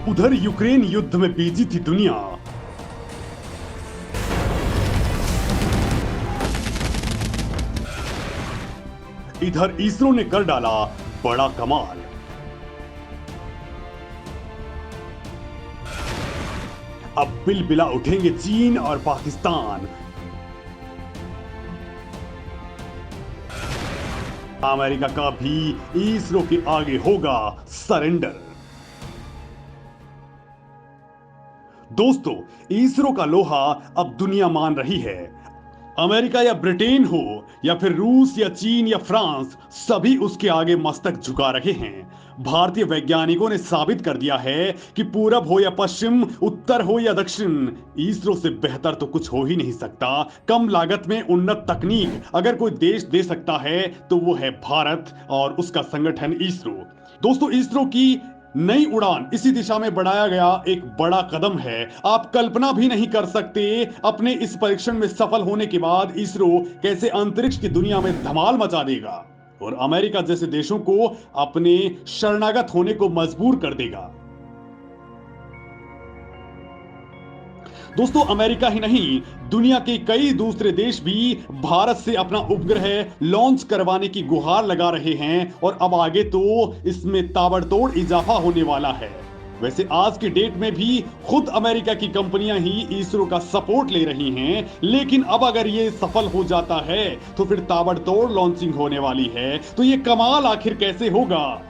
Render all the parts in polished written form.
उधर यूक्रेन युद्ध में बिजी थी दुनिया। इधर इसरो ने कर डाला बड़ा कमाल। अब बिलबिला उठेंगे चीन और पाकिस्तान। अमेरिका का भी इसरो के आगे होगा सरेंडर। दोस्तों, इसरो का लोहा अब दुनिया मान रही है। अमेरिका या ब्रिटेन हो या फिर रूस या चीन या फ्रांस, सभी उसके आगे मस्तक झुका रहे हैं। भारतीय वैज्ञानिकों ने साबित कर दिया है कि पूरब हो या पश्चिम, उत्तर हो या दक्षिण, इसरो से बेहतर तो कुछ हो ही नहीं सकता। कम लागत में उन्नत तकनीक अगर कोई देश दे सकता है तो वो है भारत और उसका संगठन इसरो। दोस्तों, इसरो की नई उड़ान इसी दिशा में बढ़ाया गया एक बड़ा कदम है। आप कल्पना भी नहीं कर सकते अपने इस परीक्षण में सफल होने के बाद इसरो कैसे अंतरिक्ष की दुनिया में धमाल मचा देगा और अमेरिका जैसे देशों को अपने शरणागत होने को मजबूर कर देगा। दोस्तों, अमेरिका ही नहीं, दुनिया के कई दूसरे देश भी भारत से अपना उपग्रह लॉन्च करवाने की गुहार लगा रहे हैं और अब आगे तो इसमें ताबड़तोड़ इजाफा होने वाला है। वैसे आज की डेट में भी खुद अमेरिका की कंपनियां ही इसरो का सपोर्ट ले रही हैं, लेकिन अब अगर ये सफल हो जाता है तो फिर ताबड़तोड़ लॉन्चिंग होने वाली है। तो ये कमाल आखिर कैसे होगा,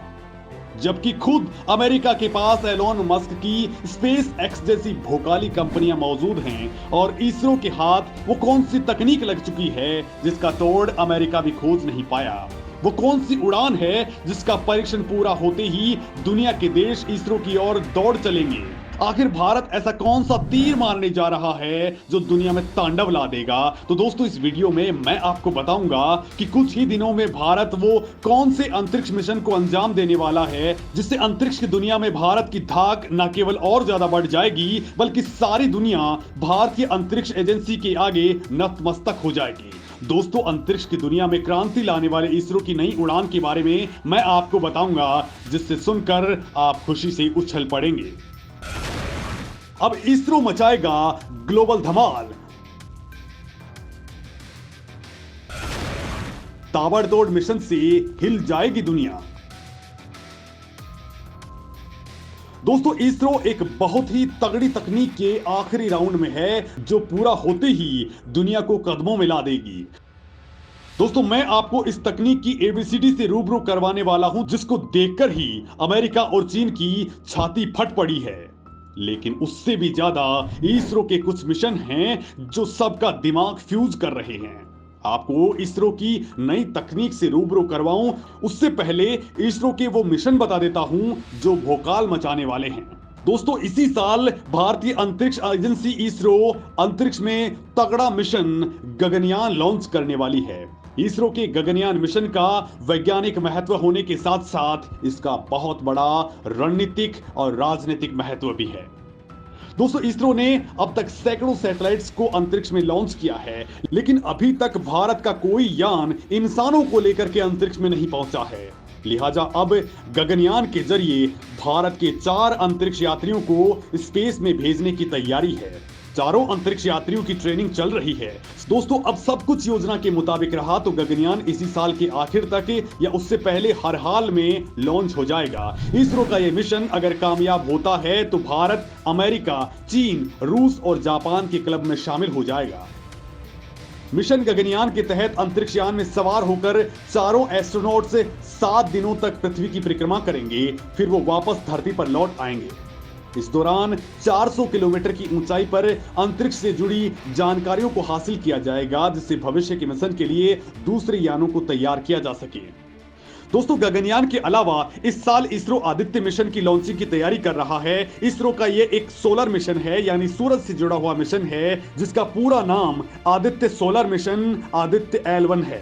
जबकि खुद अमेरिका के पास एलोन मस्क की स्पेस एक्स जैसी भोकाली कंपनियां मौजूद हैं और इसरो के हाथ वो कौन सी तकनीक लग चुकी है जिसका तोड़ अमेरिका भी खोज नहीं पाया। वो कौन सी उड़ान है जिसका परीक्षण पूरा होते ही दुनिया के देश इसरो की ओर दौड़ चलेंगे। आखिर भारत ऐसा कौन सा तीर मारने जा रहा है जो दुनिया में तांडव ला देगा। तो दोस्तों, इस वीडियो में मैं आपको बताऊंगा कि कुछ ही दिनों में भारत वो कौन से अंतरिक्ष मिशन को अंजाम देने वाला है जिससे अंतरिक्ष की दुनिया में भारत की धाक न केवल और ज्यादा बढ़ जाएगी बल्कि सारी दुनिया भारतीय अंतरिक्ष एजेंसी के आगे नतमस्तक हो जाएगी। दोस्तों, अंतरिक्ष की दुनिया में क्रांति लाने वाले इसरो की नई उड़ान के बारे में मैं आपको बताऊंगा, जिससे सुनकर आप खुशी से उछल पड़ेंगे। अब इसरो मचाएगा ग्लोबल धमाल। ताबड़तोड़ मिशन से हिल जाएगी दुनिया। दोस्तों, इसरो एक बहुत ही तगड़ी तकनीक के आखिरी राउंड में है जो पूरा होते ही दुनिया को कदमों में ला देगी। दोस्तों, मैं आपको इस तकनीक की एबीसीडी से रूबरू करवाने वाला हूं जिसको देखकर ही अमेरिका और चीन की छाती फट पड़ी है। लेकिन उससे भी ज्यादा इसरो के कुछ मिशन हैं जो सबका दिमाग फ्यूज कर रहे हैं। आपको इसरो की नई तकनीक से रूबरू करवाऊं उससे पहले इसरो के वो मिशन बता देता हूं जो भोकाल मचाने वाले हैं। दोस्तों, इसी साल भारतीय अंतरिक्ष एजेंसी इसरो अंतरिक्ष में तगड़ा मिशन गगनयान लॉन्च करने वाली है। इसरो के गगनयान मिशन का वैज्ञानिक महत्व होने के साथ साथ इसका बहुत बड़ा रणनीतिक और राजनीतिक महत्व भी है। दोस्तों, इसरो ने अब तक सैकड़ों सैटेलाइट्स को अंतरिक्ष में लॉन्च किया है, लेकिन अभी तक भारत का कोई यान इंसानों को लेकर के अंतरिक्ष में नहीं पहुंचा है। लिहाजा अब गगनयान के जरिए भारत के 4 अंतरिक्ष यात्रियों को स्पेस में भेजने की तैयारी है। चारों अंतरिक्ष यात्रियों की ट्रेनिंग चल रही है। दोस्तों, अब सब कुछ योजना के मुताबिक रहा तो गगनयान इसी साल के आखिर तक या उससे पहले हर हाल में लॉन्च हो जाएगा। इसरो का यह मिशन अगर कामयाब होता है तो भारत अमेरिका, चीन, रूस और जापान के क्लब में शामिल हो जाएगा। मिशन गगनयान के तहत अंतरिक्ष यान में सवार होकर चारों एस्ट्रोनॉट्स 7 दिनों तक पृथ्वी की परिक्रमा करेंगे, फिर वो वापस धरती पर लौट आएंगे। इस दौरान 400 किलोमीटर की ऊंचाई पर अंतरिक्ष से जुड़ी जानकारियों को हासिल किया जाएगा, जिससे भविष्य के मिशन के लिए दूसरे यानों को तैयार किया जा सके। दोस्तों, गगनयान के अलावा इस साल इसरो आदित्य मिशन की लॉन्चिंग की तैयारी कर रहा है। इसरो का यह एक सोलर मिशन है, यानी सूरज से जुड़ा हुआ मिशन है, जिसका पूरा नाम Aditya solar mission Aditya L1 है।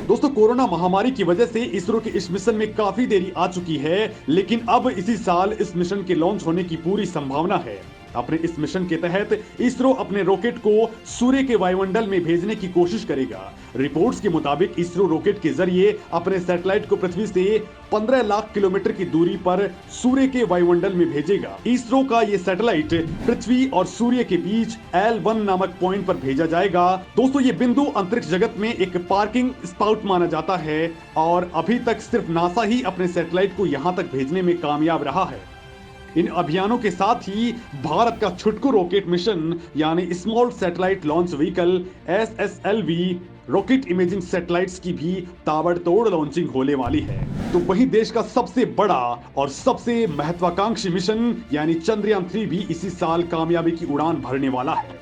दोस्तों, कोरोना महामारी की वजह से इसरो के इस मिशन में काफी देरी आ चुकी है, लेकिन अब इसी साल इस मिशन के लॉन्च होने की पूरी संभावना है। अपने इस मिशन के तहत इसरो अपने रॉकेट को सूर्य के वायुमंडल में भेजने की कोशिश करेगा। रिपोर्ट्स के मुताबिक इसरो रॉकेट के जरिए अपने सैटेलाइट को पृथ्वी से 15 लाख किलोमीटर की दूरी पर सूर्य के वायुमंडल में भेजेगा। इसरो का यह सैटेलाइट पृथ्वी और सूर्य के बीच L1 नामक पॉइंट पर भेजा जाएगा। दोस्तों, ये बिंदु अंतरिक्ष जगत में एक पार्किंग स्पॉट माना जाता है और अभी तक सिर्फ नासा ही अपने सैटेलाइट को यहां तक भेजने में कामयाब रहा है। इन अभियानों के साथ ही भारत का छुटकू रॉकेट मिशन यानी small satellite launch vehicle SSLV rocket imaging satellites की भी ताबड़तोड़ लॉन्चिंग होने वाली है। तो वहीं देश का सबसे बड़ा और सबसे महत्वाकांक्षी मिशन यानी चंद्रयान 3 भी इसी साल कामयाबी की उड़ान भरने वाला है।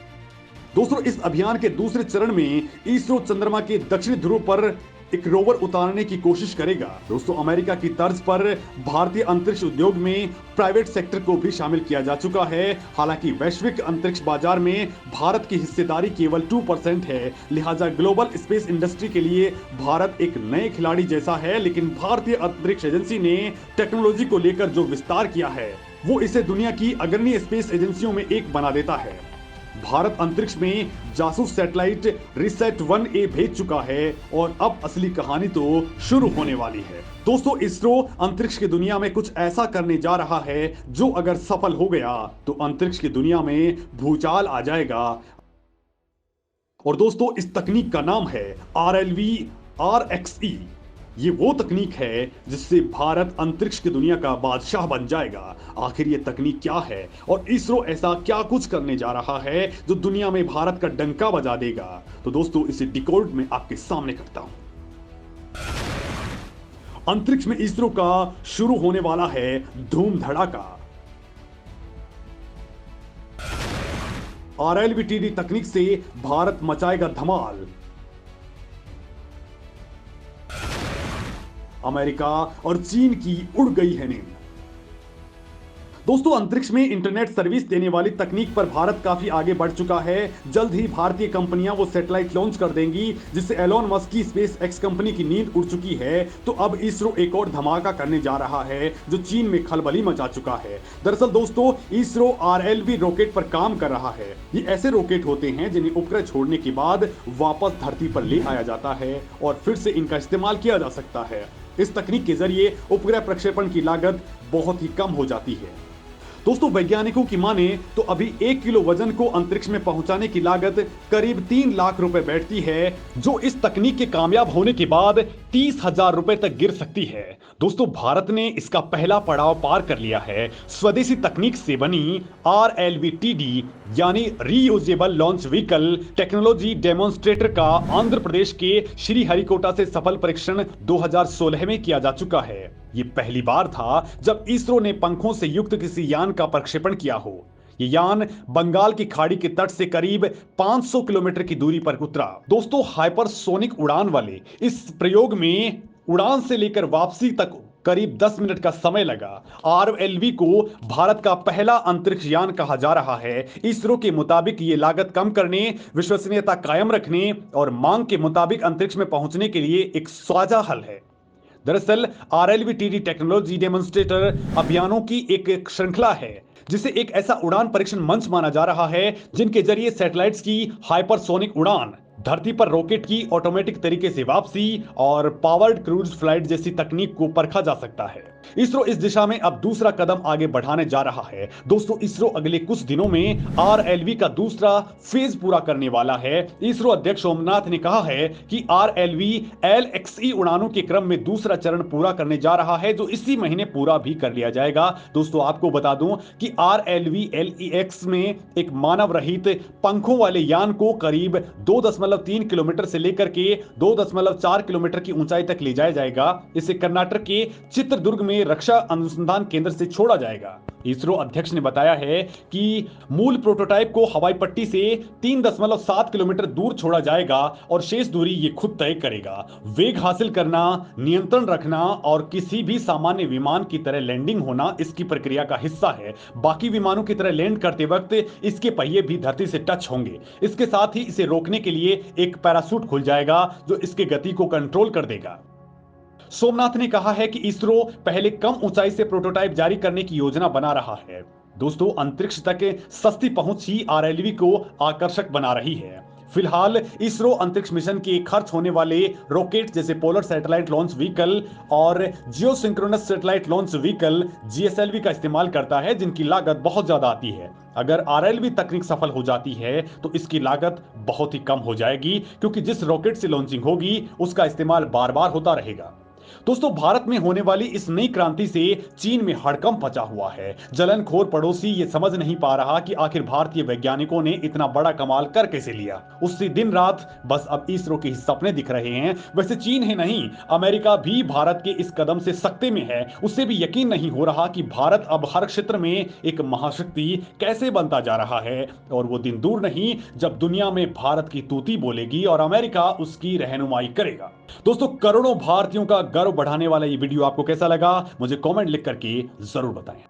दोस्तों, इस अभियान के दूसरे चरण में इसरो चंद्रमा के दक्षिणी ध्रुव पर एक रोवर उतारने की कोशिश करेगा। दोस्तों, अमेरिका की तर्ज पर भारतीय अंतरिक्ष उद्योग में प्राइवेट सेक्टर को भी शामिल किया जा चुका है। हालांकि वैश्विक अंतरिक्ष बाजार में भारत की हिस्सेदारी केवल 2% है, लिहाजा ग्लोबल स्पेस इंडस्ट्री के लिए भारत एक नए खिलाड़ी जैसा है। लेकिन भारतीय अंतरिक्ष एजेंसी ने टेक्नोलॉजी को लेकर जो विस्तार किया है वो इसे दुनिया की अग्रणी स्पेस एजेंसियों में एक बना देता है। भारत अंतरिक्ष में जासूस सैटेलाइट रिसैट 1A भेज चुका है और अब असली कहानी तो शुरू होने वाली है। दोस्तों, इसरो अंतरिक्ष की दुनिया में कुछ ऐसा करने जा रहा है जो अगर सफल हो गया तो अंतरिक्ष की दुनिया में भूचाल आ जाएगा। और दोस्तों, इस तकनीक का नाम है RLV RXE। ये वो तकनीक है जिससे भारत अंतरिक्ष की दुनिया का बादशाह बन जाएगा। आखिर ये तकनीक क्या है और इसरो ऐसा क्या कुछ करने जा रहा है जो दुनिया में भारत का डंका बजा देगा? तो दोस्तों, इसे डिकोड में आपके सामने करता हूं। अंतरिक्ष में इसरो का शुरू होने वाला है धूम धड़ाका। RLV-TD तकनीक से भारत मचाएगा धमाल। अमेरिका और चीन की उड़ गई है नींद। दोस्तों, अंतरिक्ष में इंटरनेट सर्विस देने वाली तकनीक पर भारत काफी आगे बढ़ चुका है। जल्द ही भारतीय कंपनियां वो सैटेलाइट लॉन्च कर देंगी जिससे एलोन मस्क की स्पेस एक्स कंपनी की नींद उड़ चुकी है। तो अब इसरो एक और धमाका करने जा रहा है जो चीन में खलबली मचा चुका है। दरअसल दोस्तों, इसरो RLV रॉकेट पर काम कर रहा है। ये ऐसे रॉकेट होते हैं जिन्हें उपग्रह छोड़ने के बाद वापस धरती पर ले आया जाता है और फिर से इनका इस्तेमाल किया जा सकता है। इस तकनीक के जरिए उपग्रह प्रक्षेपण की लागत बहुत ही कम हो जाती है। दोस्तों, वैज्ञानिकों की माने तो अभी 1 किलो वजन को अंतरिक्ष में पहुंचाने की लागत करीब 3 लाख रुपए बैठती है, जो इस तकनीक के कामयाब होने के बाद 30,000 रुपए तक गिर सकती है। दोस्तों, भारत ने इसका पहला पड़ाव पार कर लिया है। स्वदेशी तकनीक से बनी RLV-TD यानी reusable launch vehicle technology demonstrator का आंध्र प्रदेश के श्रीहरिकोटा से सफल परीक्षण 2016 में किया जा चुका है। ये पहली बार था जब इसरो ने पंखों से युक्त किसी यान का प्रक्षेपण किया हो। ये यान बंगाल की खाड़ी के तट से करीब 500 किलोमीटर की दूरी पर उतरा। दोस्तों, हाइपरसोनिक उड़ान वाले इस प्रयोग में उड़ान से लेकर वापसी तक करीब 10 मिनट का समय लगा। RLV को भारत का पहला अंतरिक्ष यान कहा जा रहा है। इसरो के मुताबिक ये लागत कम करने, विश्वसनीयता कायम रखने और मांग के मुताबिक अंतरिक्ष में पहुंचने के लिए एक साझा हल है। दरअसल RLV-TD टेक्नोलॉजी डेमोन्स्ट्रेटर अभियानों की एक श्रृंखला है जिसे एक ऐसा उड़ान परीक्षण मंच माना जा रहा है जिनके जरिए सैटेलाइट्स की हाइपरसोनिक उड़ान, धरती पर रॉकेट की ऑटोमेटिक तरीके से वापसी और पावर्ड क्रूज फ्लाइट जैसी तकनीक को परखा जा सकता है। इसरो इस दिशा में अब दूसरा कदम आगे बढ़ाने जा रहा है। दोस्तों, इसरो अगले कुछ दिनों में RLV का दूसरा फेज पूरा करने वाला है। इसरो अध्यक्ष सोमनाथ ने कहा है कि RLV LXE उड़ानों के क्रम में दूसरा चरण पूरा करने जा रहा है जो इसी महीने पूरा भी कर लिया जाएगा। दोस्तों, आपको बता दूं कि RLV LEX में एक मानव रहित पंखों वाले यान को करीब 2.3 किलोमीटर से लेकर के 2.4 किलोमीटर की ऊंचाई तक ले जाया जाएगा। इसे कर्नाटक के चित्रदुर्ग में रक्षा अनुसंधान केंद्र से छोड़ा जाएगा। इसरो अध्यक्ष ने बताया है कि मूल प्रोटोटाइप को हवाई पट्टी से 3.7 किलोमीटर दूर छोड़ा जाएगा और शेष दूरी ये खुद तय करेगा। वेग हासिल करना, नियंत्रण रखना और किसी भी सामान्य विमान की तरह लैंडिंग होना इसकी प्रक्रिया का हिस्सा है। बाकी विमानों की तरह लैंड करते वक्त इसके पहिए भी धरती से टच होंगे। इसके साथ ही इसे रोकने के लिए एक पैराशूट खुल जाएगा जो इसके गति को कंट्रोल कर देगा। सोमनाथ ने कहा है कि इसरो पहले कम ऊंचाई से प्रोटोटाइप जारी करने की योजना बना रहा है। दोस्तों, अंतरिक्ष तक सस्ती पहुंच ही आरएलवी को आकर्षक बना रही है। फिलहाल इसरो अंतरिक्ष मिशन के खर्च होने वाले रॉकेट जैसे पोलर सैटेलाइट लॉन्च व्हीकल और geosynchronous satellite launch vehicle GSLV का इस्तेमाल करता है, जिनकी लागत बहुत ज्यादा आती है। अगर आरएलवी तकनीक सफल हो जाती है तो इसकी लागत बहुत ही कम हो जाएगी, क्योंकि जिस रॉकेट से लॉन्चिंग होगी उसका इस्तेमाल बार बार होता रहेगा। दोस्तों, भारत में होने वाली इस नई क्रांति से चीन में हड़कंप मचा हुआ है। जलनखोर पड़ोसी ये समझ नहीं पा रहा कि आखिर भारतीय वैज्ञानिकों ने इतना बड़ा कमाल कर कैसे लिया। उससे दिन रात बस अब इसरो के ही सपने दिख रहे हैं। वैसे चीन ही नहीं, अमेरिका भी भारत के इस कदम से सकते में है। उससे भी यकीन नहीं हो रहा कि भारत अब हर क्षेत्र में एक महाशक्ति कैसे बनता जा रहा है। और वो दिन दूर नहीं जब दुनिया में भारत की तूती बोलेगी और अमेरिका उसकी रहनुमाई करेगा। दोस्तों, करोड़ों भारतीयों का गर्व बढ़ाने वाला ये वीडियो आपको कैसा लगा, मुझे कमेंट लिख करके जरूर बताएं।